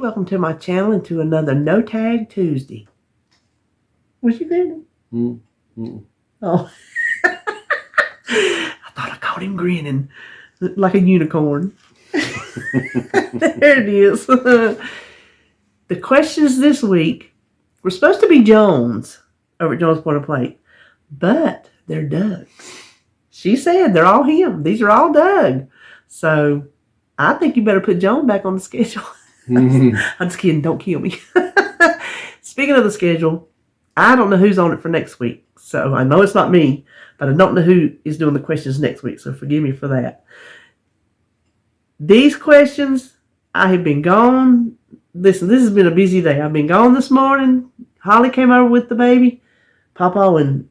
Welcome to my channel and to another No Tag Tuesday. Was you grinning? Oh. I thought I caught him grinning like a unicorn. There it is. The questions this week were supposed to be Jones over at Jones Point Plate, but they're Doug's. She said they're all him. These are all Doug. So I think you better put Joan back on the schedule. I'm just kidding. Don't kill me. Speaking of the schedule, I don't know who's on it for next week. So I know it's not me, but I don't know who is doing the questions next week. So forgive me for that. These questions, I have been gone. Listen, this has been a busy day. I've been gone this morning. Holly came over with the baby. Papa and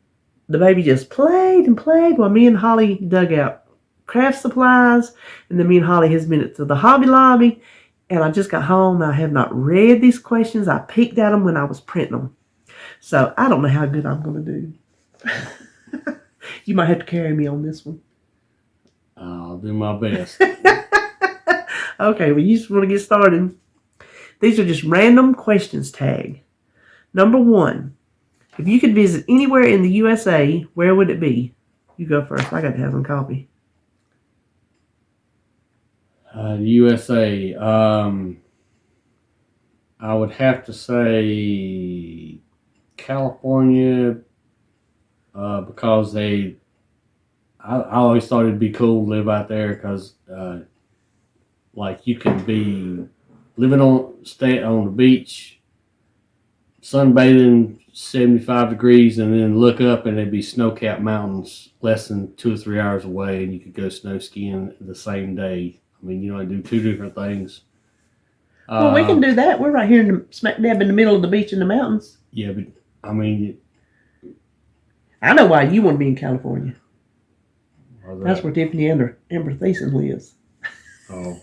the baby just played and played while me and Holly dug out craft supplies. And then me and Holly has been to the Hobby Lobby. And I just got home. I have not read these questions. I peeked at them when I was printing them. So I don't know how good I'm going to do. You might have to carry me on this one. I'll do my best. Okay, well, you just want to get started. These are just random questions tag. Number 1. If you could visit anywhere in the USA, where would it be? You go first. I got to have some coffee. USA. I would have to say California because I always thought it'd be cool to live out there because like you can be stay on the beach, sunbathing 75 degrees, and then look up and there'd be snow-capped mountains less than 2 or 3 hours away, and you could go snow skiing the same day. I mean, you know, I do 2 different things. Well, we can do that. We're right here smack dab in the middle of the beach in the mountains. Yeah, but I mean, I know why you want to be in California. That's where Tiffany Amber Thiessen lives. Oh.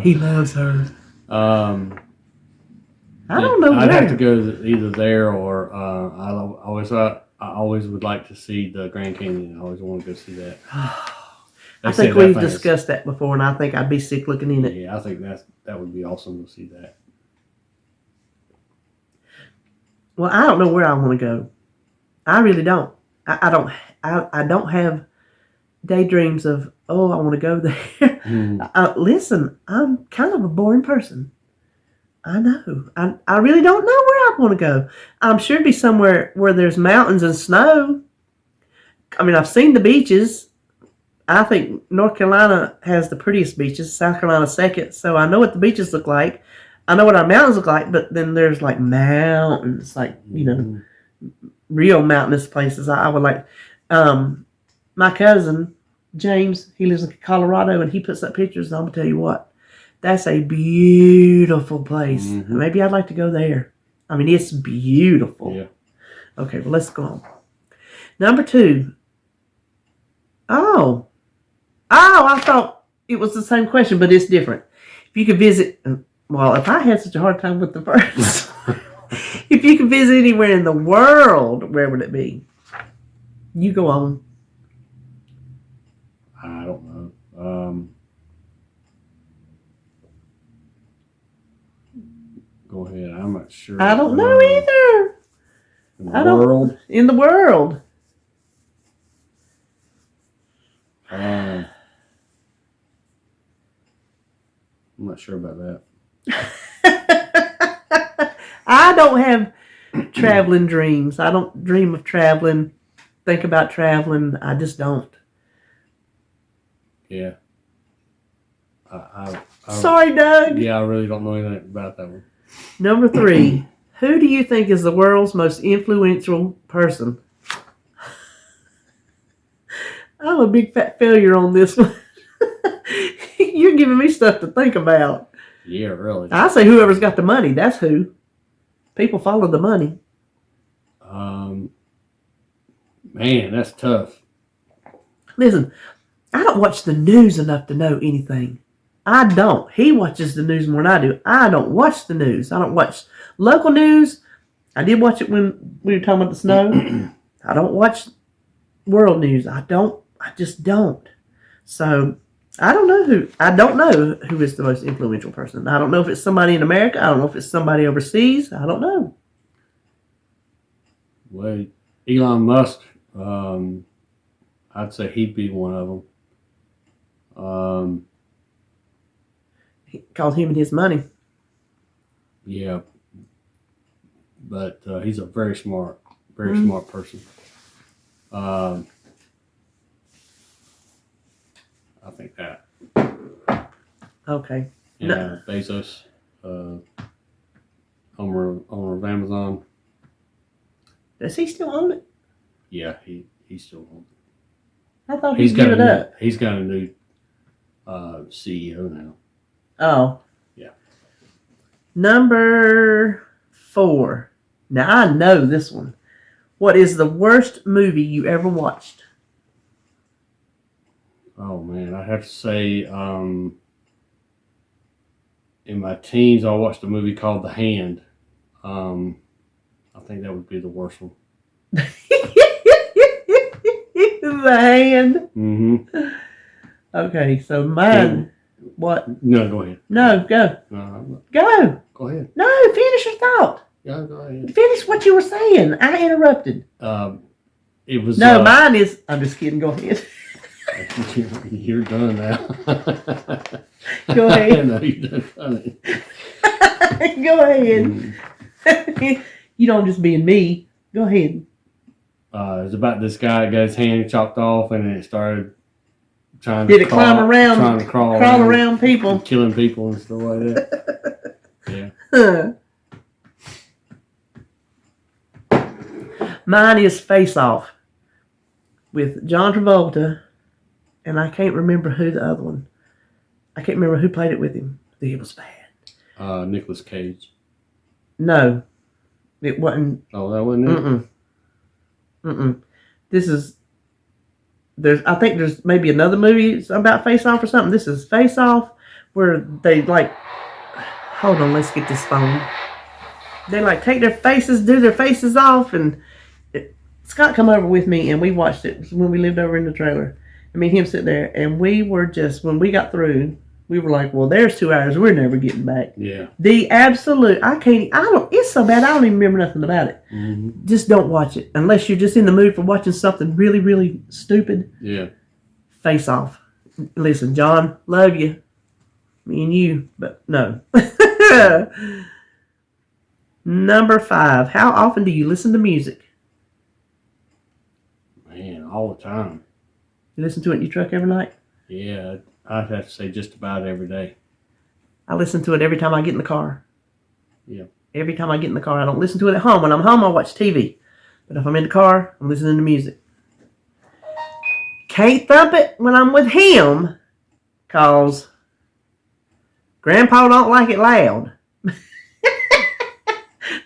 He loves her. I don't know. I'd have to go either there or I always would like to see the Grand Canyon. I always want to go see that. I think we've discussed that before, and I think I'd be sick looking in it. Yeah, I think that would be awesome to see that. Well, I don't know where I want to go. I really don't. I don't have daydreams of, I want to go there. Listen, I'm kind of a boring person. I know. I really don't know where I want to go. I'm sure it'd be somewhere where there's mountains and snow. I mean, I've seen the beaches. I think North Carolina has the prettiest beaches, South Carolina second, so I know what the beaches look like. I know what our mountains look like, but then there's like mountains, like, you know, real mountainous places. I would like, my cousin, James, he lives in Colorado, and he puts up pictures, and I'm going to tell you what, that's a beautiful place. Mm-hmm. Maybe I'd like to go there. I mean, it's beautiful. Yeah. Okay, well, let's go on. Number 2. I thought it was the same question, but it's different. If you could visit, well, if I had such a hard time with the first, if you could visit anywhere in the world, where would it be? You go on. I don't know. Go ahead. I'm not sure. I don't know either. In the world? In the world. I'm not sure about that. I don't have traveling dreams. I don't dream of traveling, think about traveling. I just don't. Yeah. Sorry, Doug. Yeah, I really don't know anything about that one. Number 3. Who do you think is the world's most influential person? I'm a big fat failure on this one. You're giving me stuff to think about. Yeah, really. I say whoever's got the money, that's who. People follow the money. Man, that's tough. Listen, I don't watch the news enough to know anything. I don't. He watches the news more than I do. I don't watch the news. I don't watch local news. I did watch it when we were talking about the snow. I don't watch world news. I just don't. So I don't know who. I don't know who is the most influential person. I don't know if it's somebody in America. I don't know if it's somebody overseas. I don't know. Well, Elon Musk, I'd say he'd be one of them. He called him and his money. Yeah, but he's a very smart person. I think that. Okay. Yeah, no. Bezos, owner of Amazon. Does he still own it? Yeah, he still owns it. I thought he's given it up. He's got a new CEO now. Oh. Yeah. Number 4. Now I know this one. What is the worst movie you ever watched? Oh man, I have to say, in my teens, I watched a movie called The Hand. I think that would be the worst one. The Hand. Mm-hmm. Okay, so mine. What? No, go ahead. No, go. Go. Go ahead. No, finish your thought. Yeah, go ahead. Finish what you were saying. I interrupted. It was. No, mine is. I'm just kidding. Go ahead. You're done now. Go ahead. No, you're done. Go ahead. You don't just being me. Go ahead. It's about this guy that got his hand chopped off, and it started trying to climb around, trying to crawl around people, killing people and stuff like that. Yeah. Mine is Face Off with John Travolta, and I can't remember who the other one. I can't remember who played it with him. I think it was bad. Nicolas Cage. No, it wasn't. Oh, that wasn't it. This is. I think there's maybe another movie about Face Off or something. This is Face Off, where they like. Hold on, let's get this phone. They like take their faces, do their faces off, and Scott come over with me, and we watched it when we lived over in the trailer. I mean, him sit there, and we were just, when we got through, we were like, well, there's 2 hours. We're never getting back. Yeah. The absolute, it's so bad, I don't even remember nothing about it. Mm-hmm. Just don't watch it. Unless you're just in the mood for watching something really, really stupid. Yeah. Face Off. Listen, John, love you. Me and you, but no. Number 5. How often do you listen to music? Man, all the time. You listen to it in your truck every night? Yeah, I'd have to say just about every day. I listen to it every time I get in the car. Yeah. Every time I get in the car. I don't listen to it at home. When I'm home, I watch TV. But if I'm in the car, I'm listening to music. Can't thump it when I'm with him, because Grandpa don't like it loud.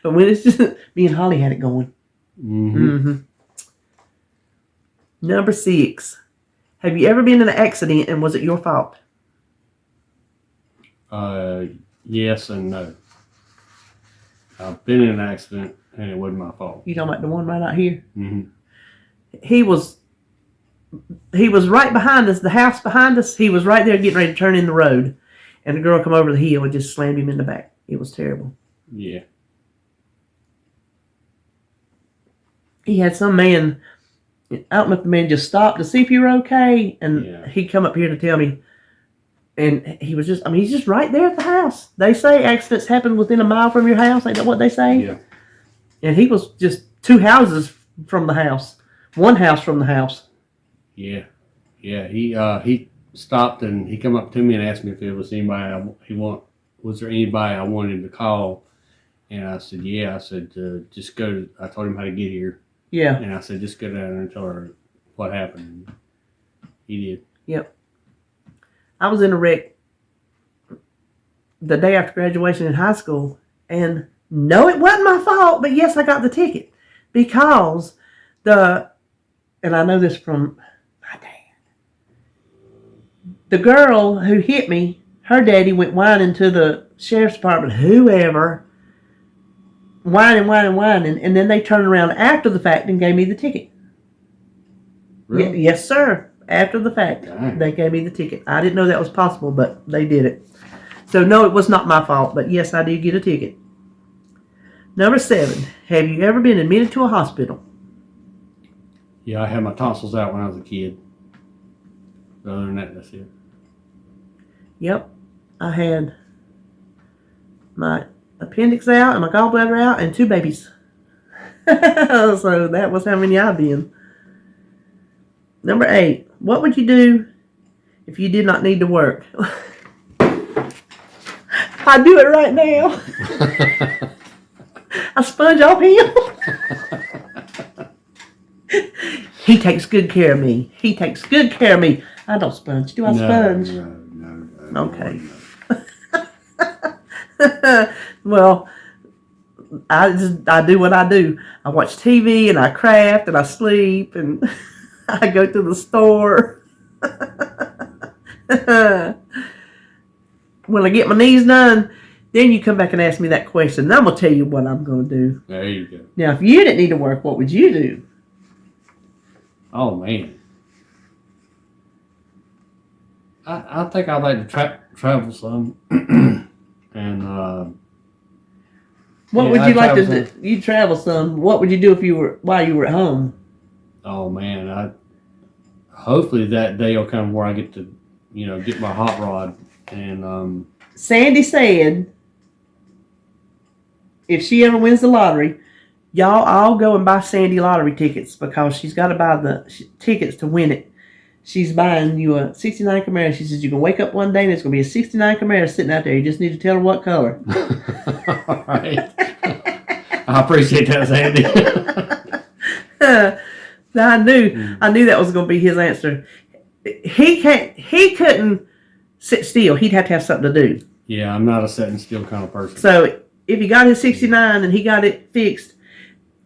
But when it's just, me and Holly had it going. Mm-hmm. Number 6. Have you ever been in an accident and was it your fault? Yes and no. I've been in an accident and it wasn't my fault. You talking about the one right out here? Mm-hmm. He was right behind us, the house behind us. He was right there getting ready to turn in the road. And the girl come over the hill and just slammed him in the back. It was terrible. Yeah. He had some man, I don't know if the man just stopped to see if you were okay. And he come up here to tell me. And he was just, he's just right there at the house. They say accidents happen within a mile from your house. Ain't that what they say? Yeah. And he was just 2 houses from the house. 1 house from the house. Yeah. Yeah. He stopped and he come up to me and asked me if there was anybody was there anybody I wanted to call? And I said, yeah. I said, just go. I told him how to get here. Yeah. And I said, just go down there and tell her what happened. And he did. Yep. I was in a wreck the day after graduation in high school, and no, it wasn't my fault, but yes, I got the ticket because and I know this from my dad. The girl who hit me, her daddy went whining to the sheriff's department, whoever, whining, and then they turned around after the fact and gave me the ticket. Really? Yes, sir. After the fact, Dang. they gave me the ticket. I didn't know that was possible, but they did it. So, no, it was not my fault, but yes, I did get a ticket. Number 7, have you ever been admitted to a hospital? Yeah, I had my tonsils out when I was a kid. Other than that, that's it. Yep. I had my appendix out and my gallbladder out and 2 babies. So that was how many I've been. Number 8, what would you do if you did not need to work? I do it right now. I sponge off him. He takes good care of me. He takes good care of me. I don't sponge. Do I sponge? No. Okay. Well, I do what I do. I watch TV and I craft and I sleep and I go to the store. When I get my knees done, then you come back and ask me that question. And I'm going to tell you what I'm going to do. There you go. Now, if you didn't need to work, what would you do? Oh, man. I think I'd like to travel some. And, what would you like to do? You travel some. What would you do while you were at home? Oh, man. Hopefully that day will come where I get to, get my hot rod. And Sandy said, if she ever wins the lottery, y'all all go and buy Sandy lottery tickets because she's got to buy the tickets to win it. She's buying you a 69 Camaro. She says you can wake up one day and there's going to be a 69 Camaro sitting out there. You just need to tell her what color. All right. I appreciate that, Sandy. I knew that was going to be his answer. He couldn't sit still. He'd have to have something to do. Yeah, I'm not a sitting still kind of person. So if he got his 69 and he got it fixed,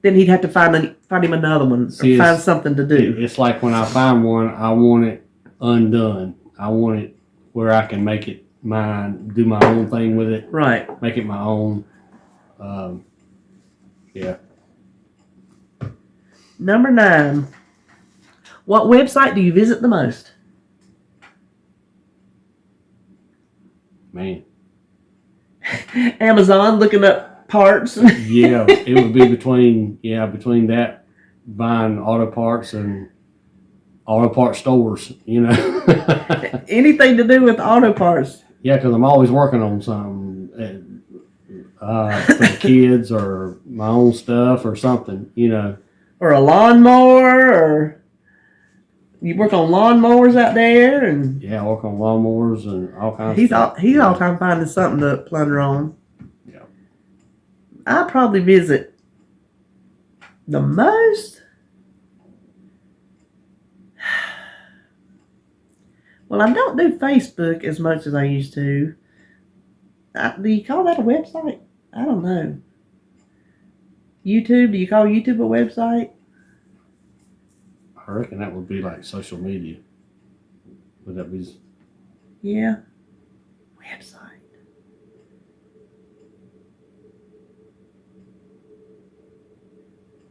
then he'd have to find him another one or find something to do. It's like when I find one, I want it undone. I want it where I can make it mine, do my own thing with it. Right. Make it my own. Yeah. Number 9. What website do you visit the most? Man. Amazon, looking up parts. Yeah, it would be between that, buying auto parts and auto parts stores, Anything to do with auto parts. Yeah, because I'm always working on something for the kids or my own stuff or something, Or a lawnmower, or you work on lawnmowers out there, and yeah, I work on lawnmowers and all kinds he's of stuff. He's all time finding something to plunder on. Yeah. I probably visit the most. Well, I don't do Facebook as much as I used to. Do you call that a website? I don't know. YouTube? Do you call YouTube a website? I reckon that would be like social media. Would that be? Yeah. Website.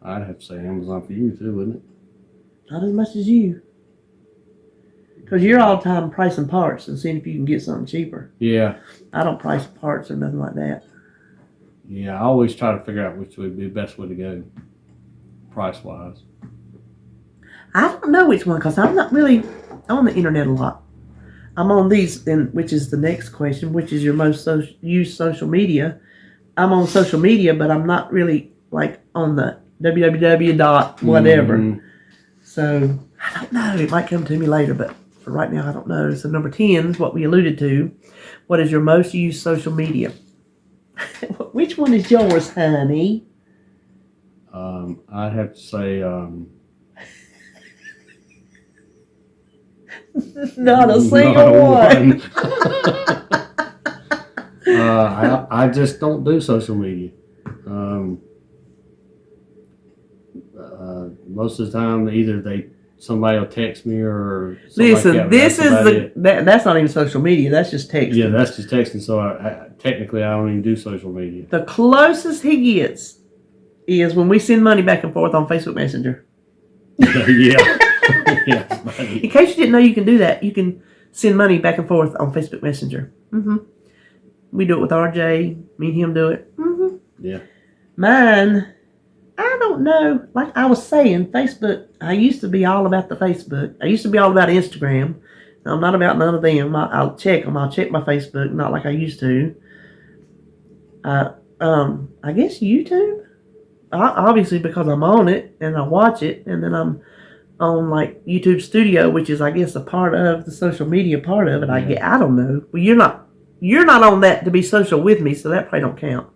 I'd have to say Amazon for you too, wouldn't it? Not as much as you. Because you're all the time pricing parts and seeing if you can get something cheaper. Yeah. I don't price parts or nothing like that. Yeah, I always try to figure out which would be the best way to go, price-wise. I don't know which one because I'm not really on the internet a lot. I'm on these, which is the next question, which is your most used social media. I'm on social media, but I'm not really like on the www. whatever. Mm-hmm. So I don't know. It might come to me later, but for right now, I don't know. So number 10 is what we alluded to. What is your most used social media? Which one is yours, honey? I'd have to say not a single one. I just don't do social media. Most of the time, either somebody will text me or listen. Like that, this is that's not even social media. That's just texting. Yeah, that's just texting. So technically, I don't even do social media. The closest he gets is when we send money back and forth on Facebook Messenger. Yeah. Yes, buddy. In case you didn't know you can do that, you can send money back and forth on Facebook Messenger. We do it with RJ. Me and him do it. Yeah. Mine, I don't know. Like I was saying, Facebook, I used to be all about the Facebook. I used to be all about Instagram. I'm not about none of them. I'll check them. I'll check my Facebook, not like I used to. I guess YouTube. Obviously, because I'm on it and I watch it, and then I'm on like YouTube Studio, which is I guess a part of the social media part of it. I don't know. Well, you're not on that to be social with me, so that probably don't count.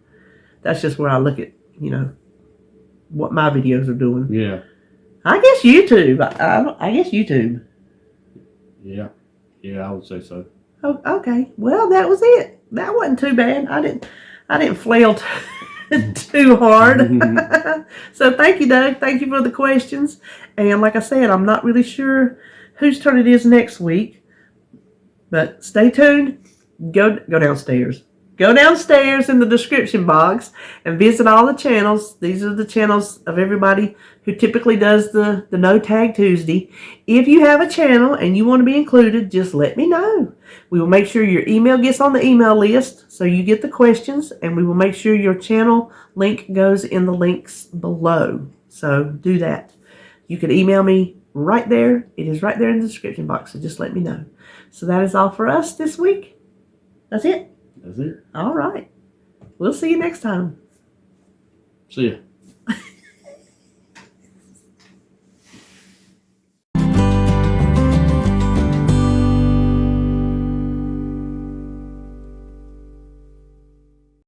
That's just where I look at what my videos are doing. Yeah. I guess YouTube. I guess YouTube. Yeah. Yeah, I would say so. Oh, okay. Well, that was it. That wasn't too bad. I didn't flail too hard. So thank you, Doug. Thank you for the questions. And like I said, I'm not really sure whose turn it is next week, but stay tuned. Go downstairs. Go downstairs in the description box and visit all the channels. These are the channels of everybody who typically does the No Tag Tuesday. If you have a channel and you want to be included, just let me know. We will make sure your email gets on the email list so you get the questions, and we will make sure your channel link goes in the links below. So do that. You can email me right there. It is right there in the description box, so just let me know. So that is all for us this week. That's it. That's it. All right. We'll see you next time. See ya.